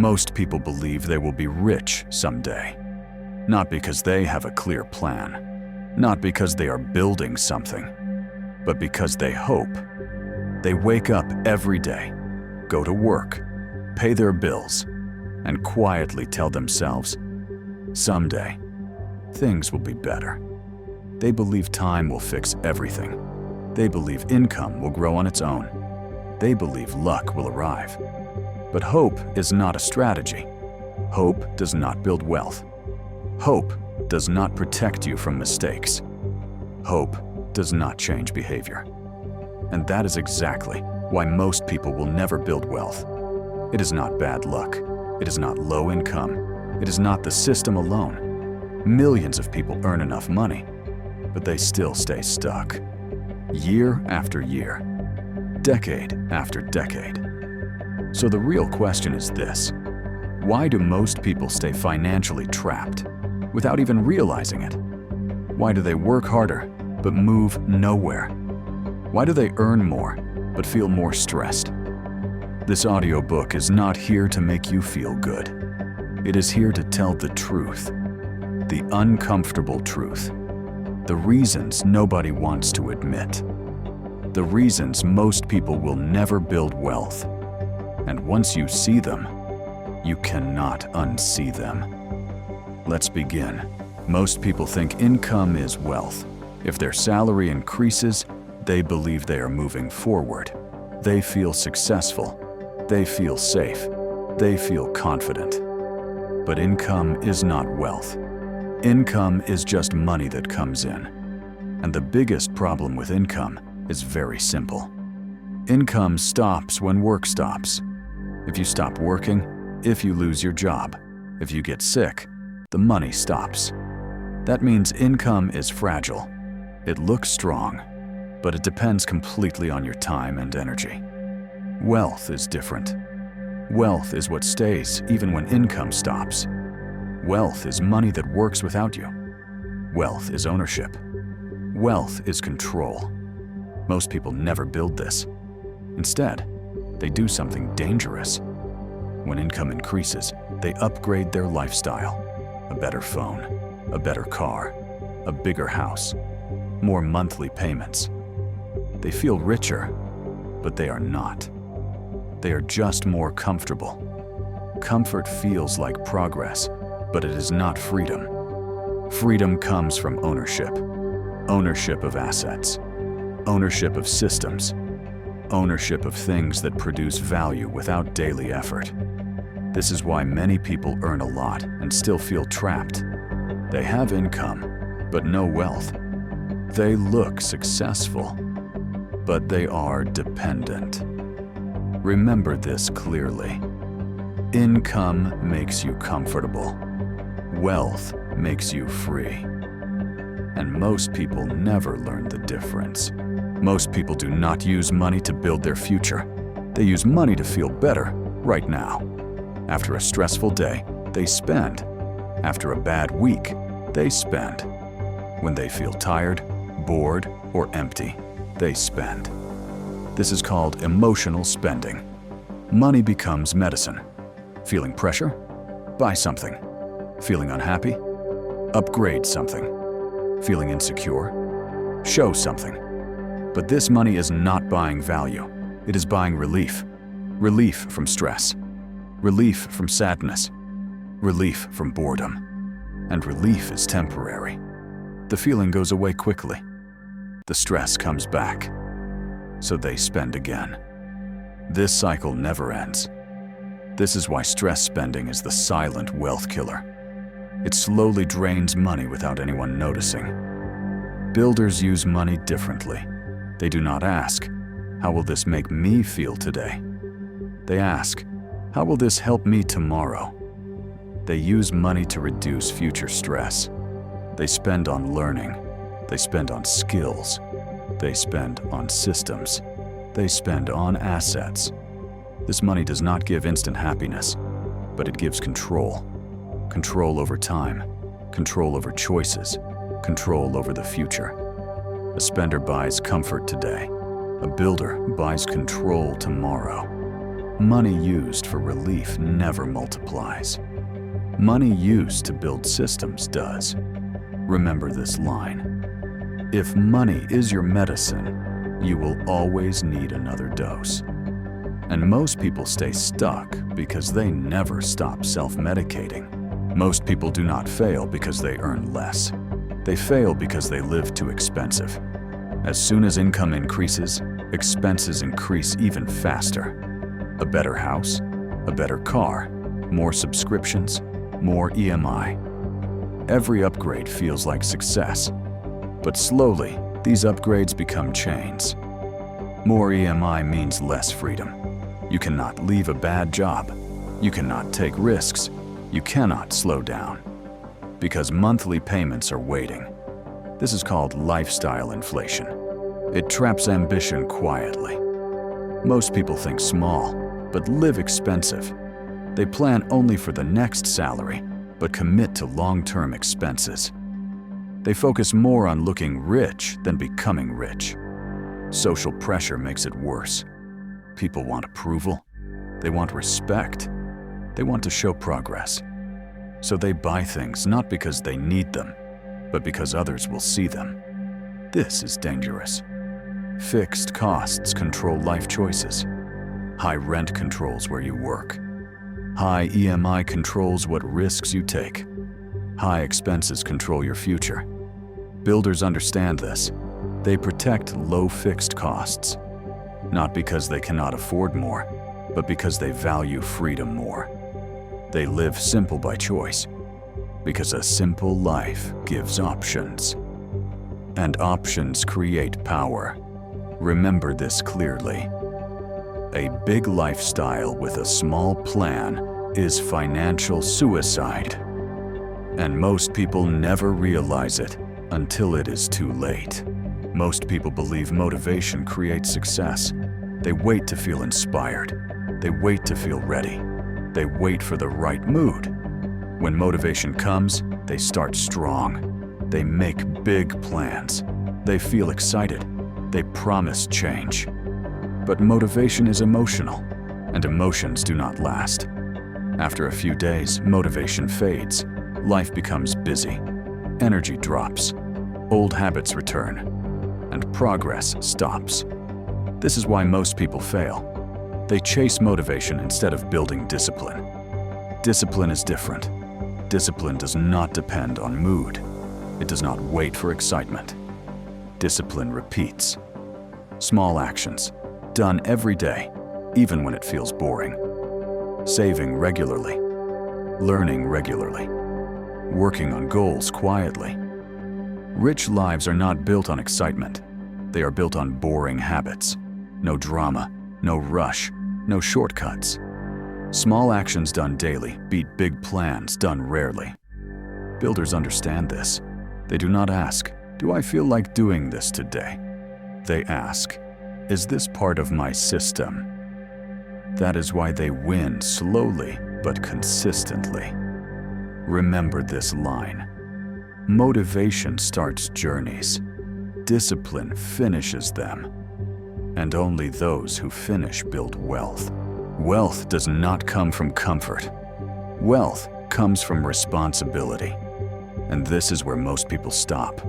Most people believe they will be rich someday. Not because they have a clear plan, not because they are building something, but because they hope. They wake up every day, go to work, pay their bills, and quietly tell themselves, someday, things will be better. They believe time will fix everything. They believe income will grow on its own. They believe luck will arrive. But hope is not a strategy. Hope does not build wealth. Hope does not protect you from mistakes. Hope does not change behavior. And that is exactly why most people will never build wealth. It is not bad luck. It is not low income. It is not the system alone. Millions of people earn enough money, but they still stay stuck. Year after year, decade after decade. So the real question is this: why do most people stay financially trapped without even realizing it? Why do they work harder but move nowhere? Why do they earn more but feel more stressed? This audiobook is not here to make you feel good. It is here to tell the truth, the uncomfortable truth, the reasons nobody wants to admit, the reasons most people will never build wealth. And once you see them, you cannot unsee them. Let's begin. Most people think income is wealth. If their salary increases, they believe they are moving forward. They feel successful. They feel safe. They feel confident. But income is not wealth. Income is just money that comes in. And the biggest problem with income is very simple. Income stops when work stops. If you stop working, if you lose your job, if you get sick, the money stops. That means income is fragile. It looks strong, but it depends completely on your time and energy. Wealth is different. Wealth is what stays even when income stops. Wealth is money that works without you. Wealth is ownership. Wealth is control. Most people never build this. Instead, they do something dangerous. When income increases, they upgrade their lifestyle. A better phone, a better car, a bigger house, more monthly payments. They feel richer, but they are not. They are just more comfortable. Comfort feels like progress, but it is not freedom. Freedom comes from ownership. Ownership of assets. Ownership of systems. Ownership of things that produce value without daily effort. This is why many people earn a lot and still feel trapped. They have income, but no wealth. They look successful, but they are dependent. Remember this clearly. Income makes you comfortable. Wealth makes you free. And most people never learn the difference. Most people do not use money to build their future. They use money to feel better right now. After a stressful day, they spend. After a bad week, they spend. When they feel tired, bored, or empty, they spend. This is called emotional spending. Money becomes medicine. Feeling pressure? Buy something. Feeling unhappy? Upgrade something. Feeling insecure? Show something. But this money is not buying value. It is buying relief. Relief from stress. Relief from sadness. Relief from boredom. And relief is temporary. The feeling goes away quickly. The stress comes back. So they spend again. This cycle never ends. This is why stress spending is the silent wealth killer. It slowly drains money without anyone noticing. Builders use money differently. They do not ask, how will this make me feel today? They ask, how will this help me tomorrow? They use money to reduce future stress. They spend on learning. They spend on skills. They spend on systems. They spend on assets. This money does not give instant happiness, but it gives control. Control over time, control over choices, control over the future. A spender buys comfort today. A builder buys control tomorrow. Money used for relief never multiplies. Money used to build systems does. Remember this line. If money is your medicine, you will always need another dose. And most people stay stuck because they never stop self-medicating. Most people do not fail because they earn less. They fail because they live too expensive. As soon as income increases, expenses increase even faster. A better house, a better car, more subscriptions, more EMI. Every upgrade feels like success, but slowly, these upgrades become chains. More EMI means less freedom. You cannot leave a bad job. You cannot take risks. You cannot slow down. Because monthly payments are waiting. This is called lifestyle inflation. It traps ambition quietly. Most people think small, but live expensive. They plan only for the next salary, but commit to long-term expenses. They focus more on looking rich than becoming rich. Social pressure makes it worse. People want approval. They want respect. They want to show progress. So they buy things not because they need them, but because others will see them. This is dangerous. Fixed costs control life choices. High rent controls where you work. High EMI controls what risks you take. High expenses control your future. Builders understand this. They protect low fixed costs, not because they cannot afford more, but because they value freedom more. They live simple by choice, because a simple life gives options. And options create power. Remember this clearly. A big lifestyle with a small plan is financial suicide. And most people never realize it until it is too late. Most people believe motivation creates success. They wait to feel inspired. They wait to feel ready. They wait for the right mood. When motivation comes, they start strong. They make big plans. They feel excited. They promise change. But motivation is emotional, and emotions do not last. After a few days, motivation fades. Life becomes busy. Energy drops. Old habits return. And progress stops. This is why most people fail. They chase motivation instead of building discipline. Discipline is different. Discipline does not depend on mood. It does not wait for excitement. Discipline repeats. Small actions, done every day, even when it feels boring. Saving regularly. Learning regularly. Working on goals quietly. Rich lives are not built on excitement. They are built on boring habits. No drama, no rush, no shortcuts. Small actions done daily beat big plans done rarely. Builders understand this. They do not ask, "Do I feel like doing this today?" They ask, "Is this part of my system?" That is why they win slowly but consistently. Remember this line. Motivation starts journeys. Discipline finishes them. And only those who finish build wealth. Wealth does not come from comfort. Wealth comes from responsibility. And this is where most people stop.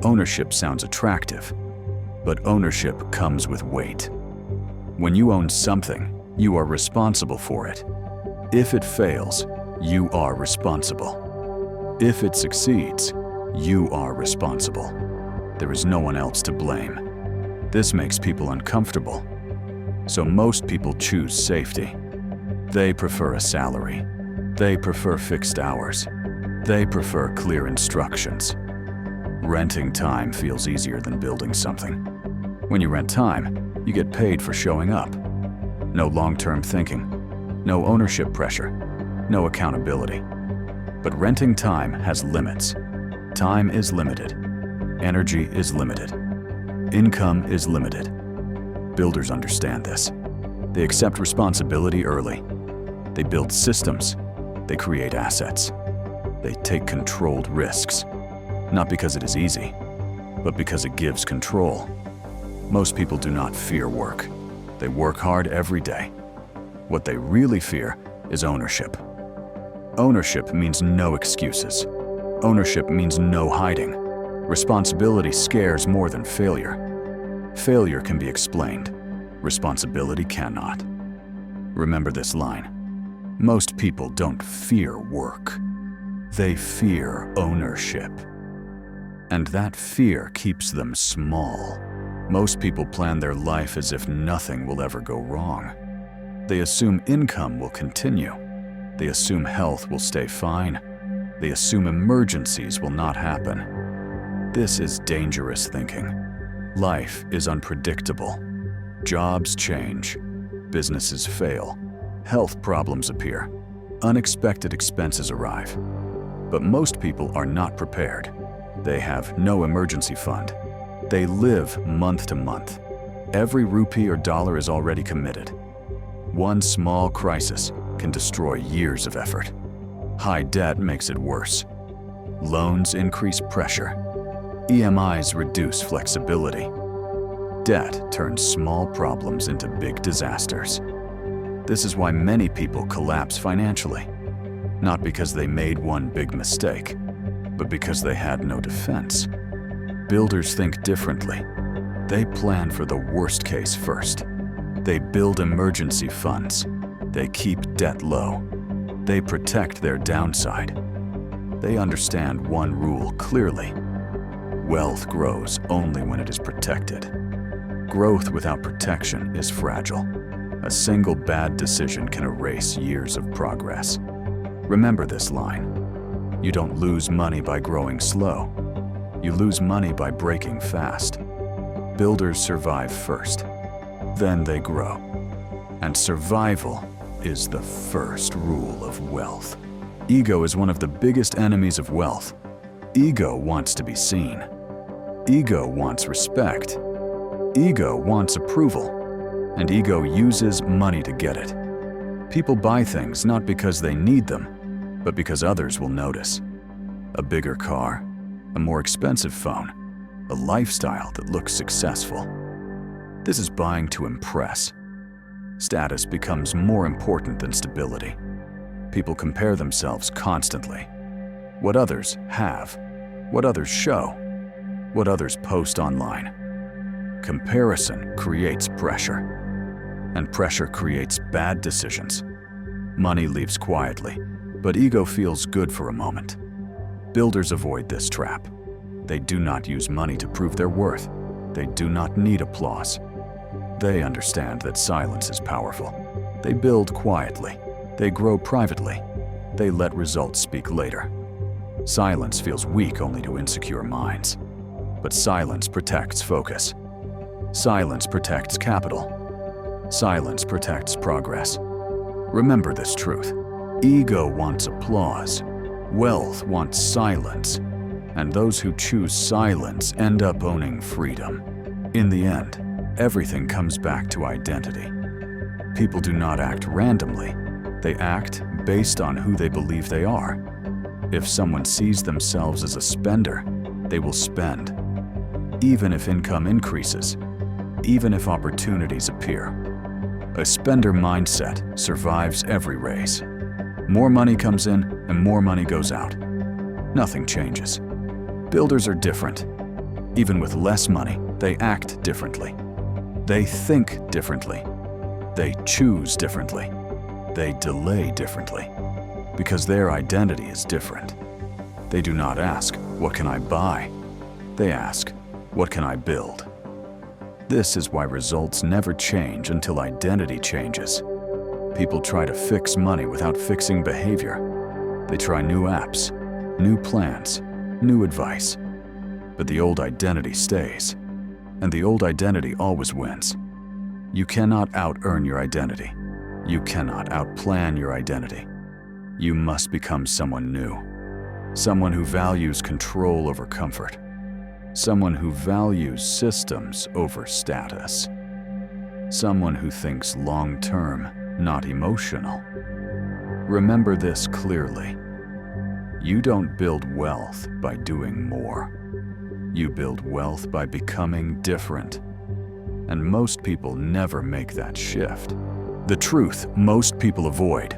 Ownership sounds attractive, but ownership comes with weight. When you own something, you are responsible for it. If it fails, you are responsible. If it succeeds, you are responsible. There is no one else to blame. This makes people uncomfortable. So most people choose safety. They prefer a salary. They prefer fixed hours. They prefer clear instructions. Renting time feels easier than building something. When you rent time, you get paid for showing up. No long-term thinking. No ownership pressure. No accountability. But renting time has limits. Time is limited. Energy is limited. Income is limited. Builders understand this. They accept responsibility early. They build systems. They create assets. They take controlled risks. Not because it is easy, but because it gives control. Most people do not fear work. They work hard every day. What they really fear is ownership. Ownership means no excuses. Ownership means no hiding. Responsibility scares more than failure. Failure can be explained. Responsibility cannot. Remember this line. Most people don't fear work. They fear ownership. And that fear keeps them small. Most people plan their life as if nothing will ever go wrong. They assume income will continue. They assume health will stay fine. They assume emergencies will not happen. This is dangerous thinking. Life is unpredictable. Jobs change. Businesses fail. Health problems appear. Unexpected expenses arrive. But most people are not prepared. They have no emergency fund. They live month to month. Every rupee or dollar is already committed. One small crisis can destroy years of effort. High debt makes it worse. Loans increase pressure. EMIs reduce flexibility. Debt turns small problems into big disasters. This is why many people collapse financially. Not because they made one big mistake, but because they had no defense. Builders think differently. They plan for the worst case first. They build emergency funds. They keep debt low. They protect their downside. They understand one rule clearly. Wealth grows only when it is protected. Growth without protection is fragile. A single bad decision can erase years of progress. Remember this line. You don't lose money by growing slow. You lose money by breaking fast. Builders survive first. Then they grow. And survival is the first rule of wealth. Ego is one of the biggest enemies of wealth. Ego wants to be seen. Ego wants respect. Ego wants approval. And ego uses money to get it. People buy things not because they need them, but because others will notice. A bigger car, a more expensive phone, a lifestyle that looks successful. This is buying to impress. Status becomes more important than stability. People compare themselves constantly. What others have, what others show, what others post online. Comparison creates pressure. And pressure creates bad decisions. Money leaves quietly, but ego feels good for a moment. Builders avoid this trap. They do not use money to prove their worth. They do not need applause. They understand that silence is powerful. They build quietly. They grow privately. They let results speak later. Silence feels weak only to insecure minds. But silence protects focus. Silence protects capital. Silence protects progress. Remember this truth. Ego wants applause. Wealth wants silence. And those who choose silence end up owning freedom. In the end, everything comes back to identity. People do not act randomly. They act based on who they believe they are. If someone sees themselves as a spender, they will spend. Even if income increases, even if opportunities appear. A spender mindset survives every race. More money comes in and more money goes out. Nothing changes. Builders are different. Even with less money, they act differently. They think differently. They choose differently. They delay differently. Because their identity is different. They do not ask, "What can I buy?" They ask, "What can I build?" This is why results never change until identity changes. People try to fix money without fixing behavior. They try new apps, new plans, new advice. But the old identity stays. And the old identity always wins. You cannot out-earn your identity. You cannot out-plan your identity. You must become someone new. Someone who values control over comfort. Someone who values systems over status. Someone who thinks long-term, not emotional. Remember this clearly. You don't build wealth by doing more. You build wealth by becoming different. And most people never make that shift. The truth most people avoid.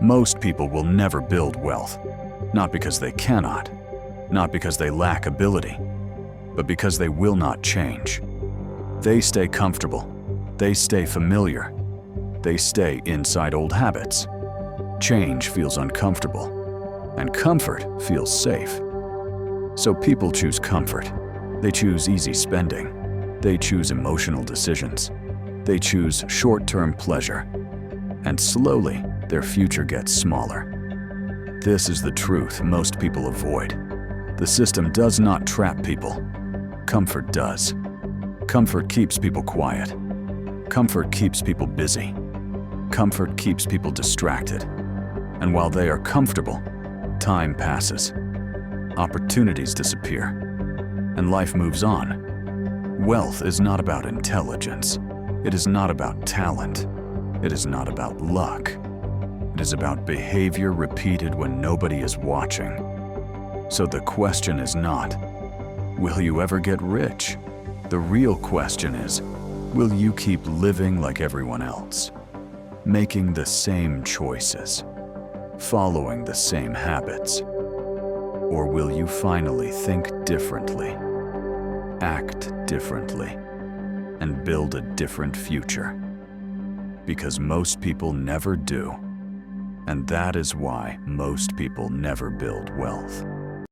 Most people will never build wealth, not because they cannot, not because they lack ability, but because they will not change. They stay comfortable, they stay familiar, they stay inside old habits. Change feels uncomfortable, and comfort feels safe. So people choose comfort. They choose easy spending. They choose emotional decisions. They choose short-term pleasure. And slowly, their future gets smaller. This is the truth most people avoid. The system does not trap people. Comfort does. Comfort keeps people quiet. Comfort keeps people busy. Comfort keeps people distracted. And while they are comfortable, time passes. Opportunities disappear. And life moves on. Wealth is not about intelligence. It is not about talent. It is not about luck. It is about behavior repeated when nobody is watching. So the question is not, will you ever get rich? The real question is, will you keep living like everyone else? Making the same choices? Following the same habits? Or will you finally think differently, act differently, and build a different future? Because most people never do, and that is why most people never build wealth.